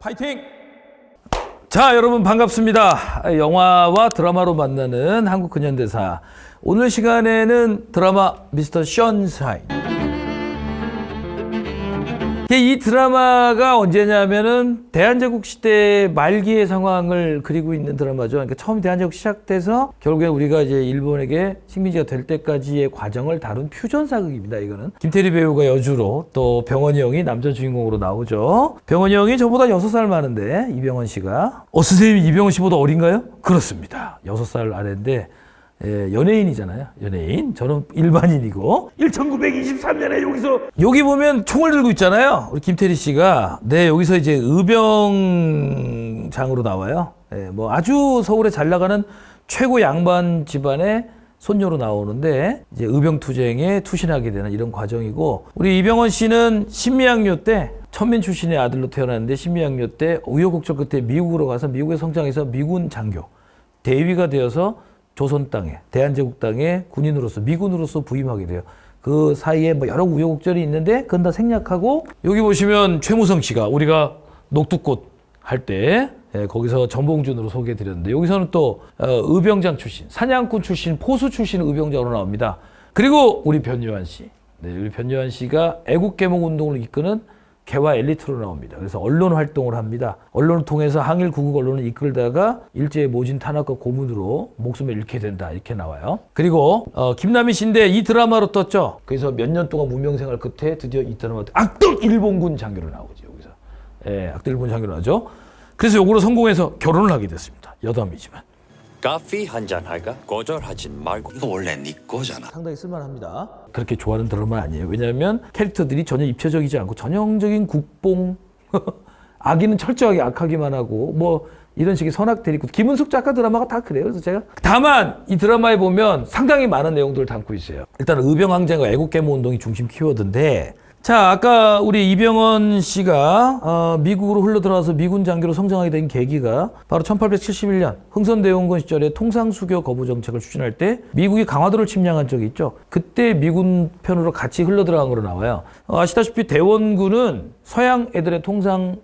파이팅! 자, 여러분 반갑습니다. 영화와 드라마로 만나는 한국 근현대사. 오늘 시간에는 드라마 미스터 션샤인. 이 드라마가 언제냐면은 대한제국 시대 말기의 상황을 그리고 있는 드라마죠. 그러니까 처음 대한제국 시작돼서 결국에 우리가 이제 일본에게 식민지가 될 때까지의 과정을 다룬 퓨전 사극입니다. 이거는 김태리 배우가 여주로 또 병원이 형이 남자 주인공으로 나오죠. 병원이 형이 저보다 6살 많은데 이병헌 씨가 선생님이 이병헌 씨보다 어린가요? 그렇습니다. 6살 아래인데 연예인이잖아요. 연예인. 저는 일반인이고 1923년에 여기 보면 총을 들고 있잖아요. 우리 김태리 씨가 여기서 이제 의병장으로 나와요. 뭐 아주 서울에 잘 나가는 최고 양반 집안의 손녀로 나오는데 이제 의병투쟁에 투신하게 되는 이런 과정이고, 우리 이병헌 씨는 신미양요 때 천민 출신의 아들로 태어났는데 신미양요 때 우여곡절 끝에 미국으로 가서 미국에 성장해서 미군 장교 대위가 되어서 조선 땅에, 대한제국 땅에 군인으로서, 미군으로서 부임하게 돼요. 그 사이에 뭐 여러 우여곡절이 있는데 그건 다 생략하고, 여기 보시면 최무성 씨가 우리가 녹두꽃 할 때 거기서 전봉준으로 소개해드렸는데, 여기서는 또 의병장 출신, 사냥꾼 출신, 포수 출신 의병장으로 나옵니다. 그리고 우리 변요한 씨, 우리 변요한 씨가 애국개몽 운동을 이끄는 개화 엘리트로 나옵니다. 그래서 언론 활동을 합니다. 언론을 통해서 항일 구국 언론을 이끌다가 일제의 모진 탄압과 고문으로 목숨을 잃게 된다, 이렇게 나와요. 그리고 김남희 씨인데 이 드라마로 떴죠. 그래서 몇 년 동안 무명생활 끝에 드디어 이 드라마 악덕 일본군 장교로 나오죠. 여기서 악덕 일본 장교로 나오죠. 그래서 요거로 성공해서 결혼을 하게 됐습니다. 여담이지만. 커피 한잔 할까? 거절하진 말고. 이거 원래 네 거잖아. 상당히 쓸만합니다. 그렇게 좋아하는 드라마는 아니에요. 왜냐하면 캐릭터들이 전혀 입체적이지 않고 전형적인 국뽕, 악인은 철저하게 악하기만 하고 뭐 이런 식의 선악 대립구, 김은숙 작가 드라마가 다 그래요. 그래서 제가 다만 이 드라마에 보면 상당히 많은 내용들을 담고 있어요. 일단 의병항쟁과 애국개몽 운동이 중심 키워드인데, 자, 아까 우리 이병헌 씨가 미국으로 흘러들어와서 미군 장교로 성장하게 된 계기가 바로 1871년 흥선대원군 시절에 통상수교 거부 정책을 추진할 때 미국이 강화도를 침략한 적이 있죠. 그때 미군 편으로 같이 흘러들어간 거로 나와요. 아시다시피 대원군은 서양 애들의 통상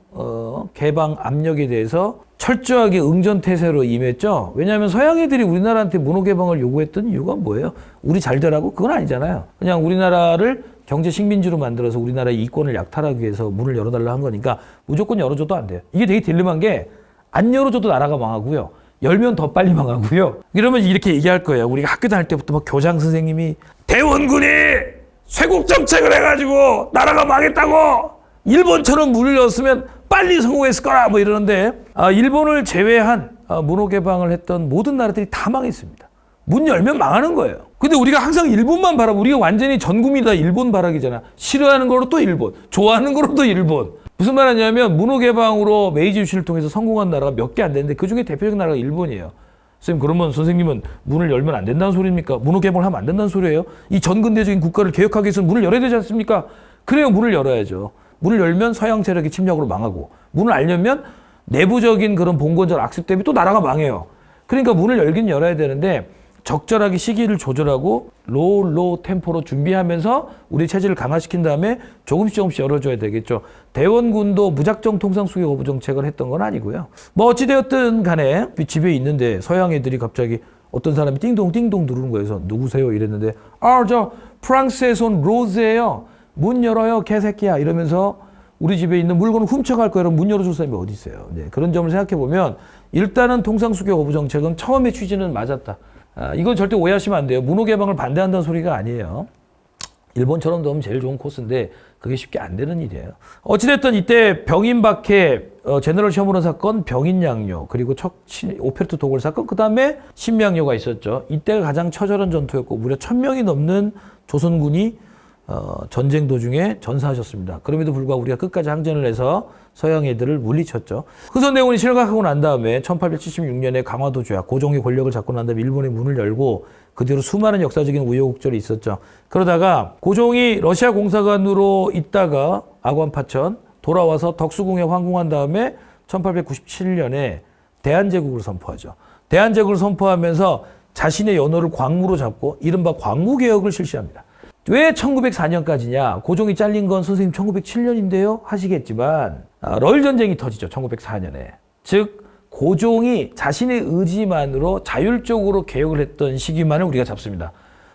개방 압력에 대해서 철저하게 응전태세로 임했죠. 왜냐하면 서양 애들이 우리나라한테 문호개방을 요구했던 이유가 뭐예요? 우리 잘 되라고? 그건 아니잖아요. 그냥 우리나라를 경제 식민지로 만들어서 우리나라의 이권을 약탈하기 위해서 문을 열어달라 한 거니까 무조건 열어줘도 안 돼요. 이게 되게 딜레마인 게, 안 열어줘도 나라가 망하고요, 열면 더 빨리 망하고요. 이러면 이렇게 얘기할 거예요. 우리가 학교 다닐 때부터 막 교장 선생님이 대원군이 쇄국 정책을 해가지고 나라가 망했다고, 일본처럼 문을 열었으면 빨리 성공했을 거라 뭐 이러는데, 일본을 제외한 문호개방을 했던 모든 나라들이 다 망했습니다. 문 열면 망하는 거예요. 근데 우리가 항상 일본만 바라고, 우리가 완전히 전 국민이 다 일본 바라기잖아. 싫어하는 거로 또 일본, 좋아하는 거로 또 일본. 무슨 말 하냐면 문호개방으로 메이지 유신을 통해서 성공한 나라가 몇 개 안 되는데 그중에 대표적인 나라가 일본이에요. 선생님, 그러면 선생님은 문을 열면 안 된다는 소리입니까? 문호개방을 하면 안 된다는 소리예요? 이 전근대적인 국가를 개혁하기 위해서는 문을 열어야 되지 않습니까? 그래요, 문을 열어야죠. 문을 열면 서양 세력의 침략으로 망하고, 문을 안 열면 내부적인 그런 봉건적 악습 때문에 또 나라가 망해요. 그러니까 문을 열긴 열어야 되는데 적절하게 시기를 조절하고 로우 템포로 준비하면서 우리 체제를 강화시킨 다음에 조금씩 열어줘야 되겠죠. 대원군도 무작정 통상수교 거부 정책을 했던 건 아니고요. 뭐 어찌되었든 간에 집에 있는데 서양 애들이 갑자기 어떤 사람이 띵동 누르는 거에서 누구세요? 이랬는데 저 프랑스에서 온 로즈예요. 문 열어요, 개새끼야. 이러면서 우리 집에 있는 물건을 훔쳐갈 거예요. 문 열어줄 사람이 어디 있어요? 그런 점을 생각해보면 일단은 통상수교 거부 정책은 처음에 취지는 맞았다. 이건 절대 오해하시면 안 돼요. 문호개방을 반대한다는 소리가 아니에요. 일본처럼 되면 제일 좋은 코스인데 그게 쉽게 안 되는 일이에요. 어찌됐든 이때 병인박해 제너럴 셔머런 사건, 병인양요, 그리고 오페르트 도굴 사건, 그 다음에 신명요가 있었죠. 이때가 가장 처절한 전투였고 무려 1000명이 넘는 조선군이 전쟁 도중에 전사하셨습니다. 그럼에도 불구하고 우리가 끝까지 항전을 해서 서양 애들을 물리쳤죠. 흥선대원군이 실각하고 난 다음에 1876년에 강화도 조약, 고종이 권력을 잡고 난 다음에 일본의 문을 열고 그 뒤로 수많은 역사적인 우여곡절이 있었죠. 그러다가 고종이 러시아 공사관으로 있다가 아관파천 돌아와서 덕수궁에 황궁한 다음에 1897년에 대한제국을 선포하죠. 대한제국을 선포하면서 자신의 연호를 광무로 잡고 이른바 광무개혁을 실시합니다. 왜 1904년까지냐? 고종이 잘린 건 선생님 1907년인데요? 하시겠지만 러일 전쟁이 터지죠. 1904년에. 즉 고종이 자신의 의지만으로 자율적으로 개혁을 했던 시기만을 우리가 잡습니다.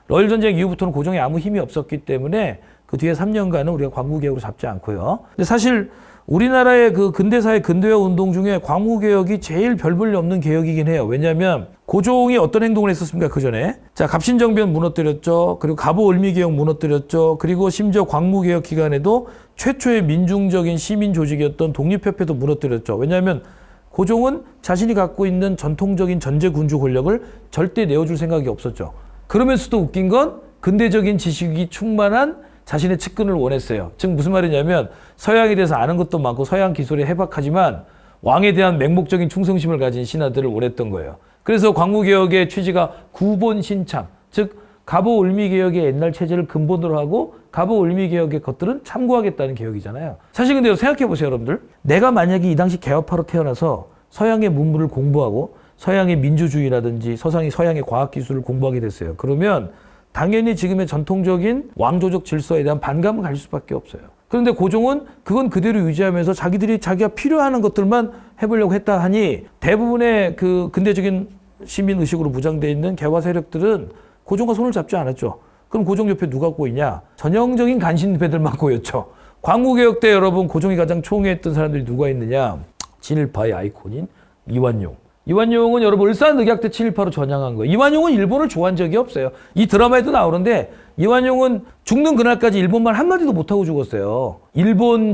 러일 전쟁 이후부터는 고종에 아무 힘이 없었기 때문에 그 뒤에 3년간은 우리가 광무개혁으로 잡지 않고요. 근데 사실 우리나라의 그 근대사의 근대화 운동 중에 광무개혁이 제일 별 볼일 없는 개혁이긴 해요. 왜냐하면 고종이 어떤 행동을 했었습니까? 그 전에. 자, 갑신정변 무너뜨렸죠. 그리고 갑오을미개혁 무너뜨렸죠. 그리고 심지어 광무개혁 기간에도 최초의 민중적인 시민 조직이었던 독립협회도 무너뜨렸죠. 왜냐하면 고종은 자신이 갖고 있는 전통적인 전제군주 권력을 절대 내어줄 생각이 없었죠. 그러면서도 웃긴 건 근대적인 지식이 충만한 자신의 측근을 원했어요. 즉 무슨 말이냐면 서양에 대해서 아는 것도 많고 서양 기술에 해박하지만 왕에 대한 맹목적인 충성심을 가진 신하들을 원했던 거예요. 그래서 광무개혁의 취지가 구본신참, 즉 갑오을미개혁의 옛날 체제를 근본으로 하고 갑오을미개혁의 것들은 참고하겠다는 개혁이잖아요. 사실 근데 생각해보세요, 여러분들. 내가 만약에 이 당시 개화파로 태어나서 서양의 문물을 공부하고 서양의 민주주의라든지 서양의 과학기술을 공부하게 됐어요. 그러면 당연히 지금의 전통적인 왕조적 질서에 대한 반감을 가질 수밖에 없어요. 그런데 고종은 그건 그대로 유지하면서 자기가 필요한 것들만 해보려고 했다 하니 대부분의 그 근대적인 시민 의식으로 무장되어 있는 개화 세력들은 고종과 손을 잡지 않았죠. 그럼 고종 옆에 누가 꼬이냐? 전형적인 간신배들만 꼬였죠. 광무개혁 때 여러분 고종이 가장 총애했던 사람들이 누가 있느냐? 친일파의 아이콘인 이완용. 이완용은 여러분 을사늑약 때 친일파로 전향한 거예요. 이완용은 일본을 좋아한 적이 없어요. 이 드라마에도 나오는데 이완용은 죽는 그날까지 일본말 한마디도 못하고 죽었어요.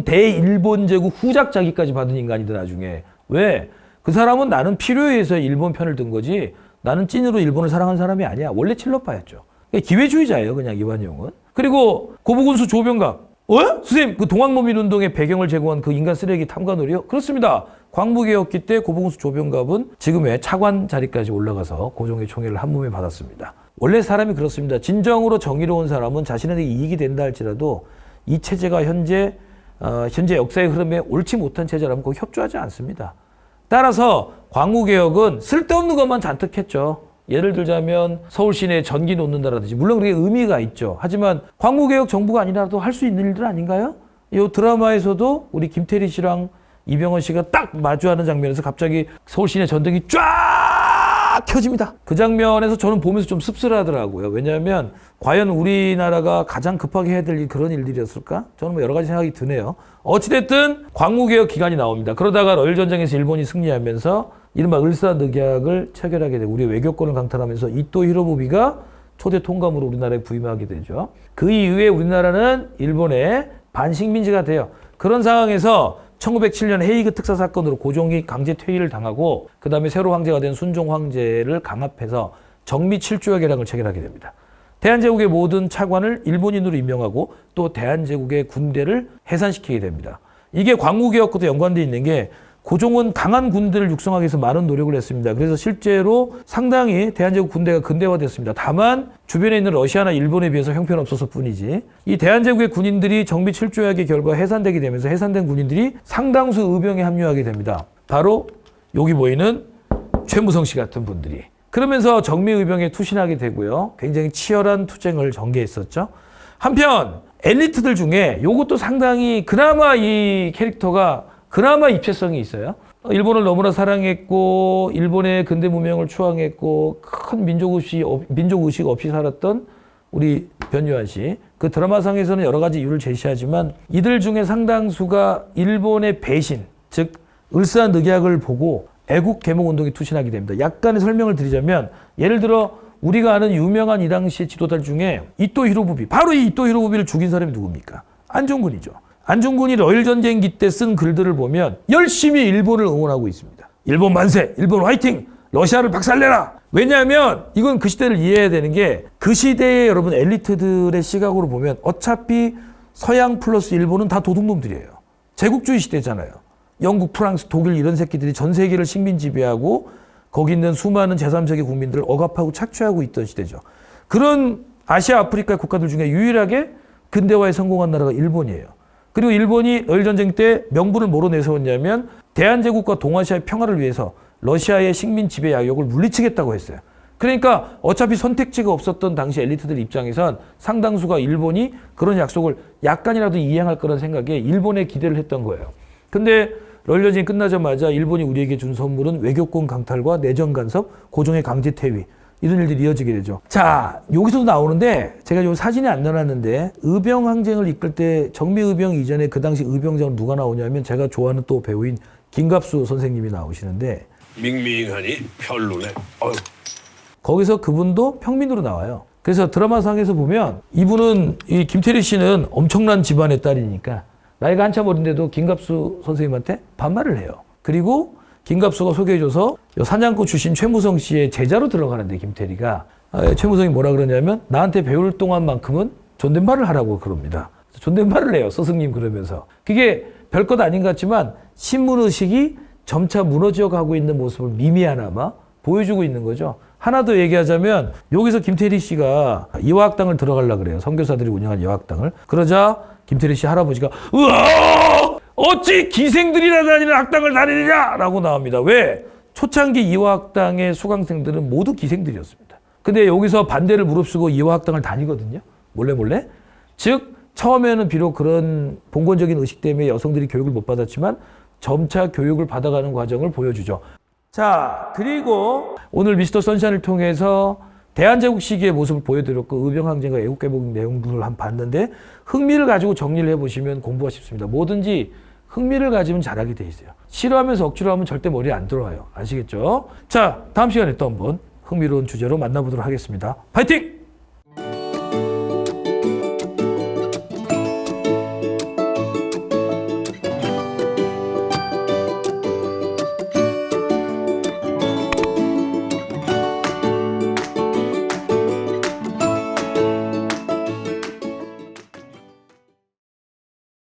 대일본 제국 후작자기까지 받은 인간이다 나중에. 왜? 그 사람은 나는 필요에 의해서 일본 편을 든 거지 나는 찐으로 일본을 사랑한 사람이 아니야. 원래 친러파였죠. 기회주의자예요 그냥 이완용은. 그리고 고부군수 조병갑. 선생님 그 동학농민운동의 배경을 제공한 그 인간 쓰레기 탐관오리요? 그렇습니다. 광무개혁기 때 고부군수 조병갑은 지금의 차관 자리까지 올라가서 고종의 총애를 한 몸에 받았습니다. 원래 사람이 그렇습니다. 진정으로 정의로운 사람은 자신에게 이익이 된다 할지라도 이 체제가 현재 역사의 흐름에 옳지 못한 체제라면 거기 협조하지 않습니다. 따라서 광무개혁은 쓸데없는 것만 잔뜩 했죠. 예를 들자면 서울 시내에 전기 놓는다라든지 물론 그게 의미가 있죠. 하지만 광무개혁 정부가 아니라도 할 수 있는 일들 아닌가요? 이 드라마에서도 우리 김태리 씨랑 이병헌 씨가 딱 마주하는 장면에서 갑자기 서울 시내 전등이 쫙 켜집니다. 그 장면에서 저는 보면서 좀 씁쓸하더라고요. 왜냐하면 과연 우리나라가 가장 급하게 해야 될 그런 일들이었을까? 저는 뭐 여러 가지 생각이 드네요. 어찌됐든 광무개혁 기간이 나옵니다. 그러다가 러일 전쟁에서 일본이 승리하면서 이른바 을사늑약을 체결하게 되고 우리 외교권을 강탈하면서 이토 히로부미가 초대 통감으로 우리나라에 부임하게 되죠. 그 이후에 우리나라는 일본의 반식민지가 돼요. 그런 상황에서 1907년 헤이그 특사 사건으로 고종이 강제 퇴위를 당하고 그 다음에 새로 황제가 된 순종 황제를 강압해서 정미 7조약 계량을 체결하게 됩니다. 대한제국의 모든 차관을 일본인으로 임명하고 또 대한제국의 군대를 해산시키게 됩니다. 이게 광무개혁과도 연관되어 있는 게 고종은 강한 군대를 육성하기 위해서 많은 노력을 했습니다. 그래서 실제로 상당히 대한제국 군대가 근대화됐습니다. 다만 주변에 있는 러시아나 일본에 비해서 형편없어서 뿐이지 이 대한제국의 군인들이 정비 7조약의 결과 해산되게 되면서 해산된 군인들이 상당수 의병에 합류하게 됩니다. 바로 여기 보이는 최무성 씨 같은 분들이. 그러면서 정미의병에 투신하게 되고요. 굉장히 치열한 투쟁을 전개했었죠. 한편 엘리트들 중에 이것도 상당히 그나마 이 캐릭터가 그나마 입체성이 있어요. 일본을 너무나 사랑했고 일본의 근대 문명을 추앙했고 큰 민족의식 없이 살았던 우리 변요한 씨. 그 드라마상에서는 여러 가지 이유를 제시하지만 이들 중에 상당수가 일본의 배신, 즉 을사늑약을 보고 애국 개몽운동에 투신하게 됩니다. 약간의 설명을 드리자면 예를 들어 우리가 아는 유명한 이 당시의 지도자들 중에 이토 히로부미, 바로 이 이토 히로부미를 죽인 사람이 누굽니까? 안중근이죠. 안중근이 러일 전쟁기 때 쓴 글들을 보면 열심히 일본을 응원하고 있습니다. 일본 만세, 일본 화이팅, 러시아를 박살내라. 왜냐하면 이건 그 시대를 이해해야 되는 게 그 시대의 여러분 엘리트들의 시각으로 보면 어차피 서양 플러스 일본은 다 도둑놈들이에요. 제국주의 시대잖아요. 영국, 프랑스, 독일 이런 새끼들이 전 세계를 식민 지배하고 거기 있는 수많은 제3세계 국민들을 억압하고 착취하고 있던 시대죠. 그런 아시아, 아프리카 국가들 중에 유일하게 근대화에 성공한 나라가 일본이에요. 그리고 일본이 러일 전쟁 때 명분을 뭐로 내세웠냐면 대한제국과 동아시아의 평화를 위해서 러시아의 식민 지배 야욕을 물리치겠다고 했어요. 그러니까 어차피 선택지가 없었던 당시 엘리트들 입장에선 상당수가 일본이 그런 약속을 약간이라도 이행할 거라는 생각에 일본에 기대를 했던 거예요. 근데 런던전이 끝나자마자 일본이 우리에게 준 선물은 외교권 강탈과 내정 간섭, 고종의 강제 퇴위 이런 일들이 이어지게 되죠. 자, 여기서도 나오는데 제가 요 사진에 안 넣어놨는데 의병항쟁을 이끌 때 정미의병 이전에 그 당시 의병장은 누가 나오냐면 제가 좋아하는 또 배우인 김갑수 선생님이 나오시는데 밍밍하니 별로네. 어휴. 거기서 그분도 평민으로 나와요. 그래서 드라마상에서 보면 이분은 이 김태리 씨는 엄청난 집안의 딸이니까 나이가 한참 어린데도 김갑수 선생님한테 반말을 해요. 그리고 김갑수가 소개해줘서 사냥꾼 출신 최무성 씨의 제자로 들어가는데 김태리가 최무성이 뭐라 그러냐면 나한테 배울 동안만큼은 존댓말을 하라고 그럽니다. 존댓말을 해요. 스승님 그러면서. 그게 별것 아닌 것 같지만 신문의식이 점차 무너져 가고 있는 모습을 미미하나마 보여주고 있는 거죠. 하나 더 얘기하자면 여기서 김태리 씨가 이화학당을 들어가려고 그래요. 선교사들이 운영한 이화학당을. 그러자 김태리 씨 할아버지가 으아! 어찌 기생들이나 다니는 학당을 다니느냐! 라고 나옵니다. 왜? 초창기 이화학당의 수강생들은 모두 기생들이었습니다. 근데 여기서 반대를 무릅쓰고 이화학당을 다니거든요. 몰래. 즉 처음에는 비록 그런 봉건적인 의식 때문에 여성들이 교육을 못 받았지만 점차 교육을 받아가는 과정을 보여주죠. 자, 그리고 오늘 미스터 선샤인을 통해서 대한제국 시기의 모습을 보여드렸고 의병항쟁과 애국개복 내용들을 한번 봤는데 흥미를 가지고 정리를 해보시면 공부가 쉽습니다. 뭐든지 흥미를 가지면 잘하게 돼 있어요. 싫어하면서 억지로 하면 절대 머리에 안 들어와요. 아시겠죠? 자, 다음 시간에 또 한번 흥미로운 주제로 만나보도록 하겠습니다. 파이팅!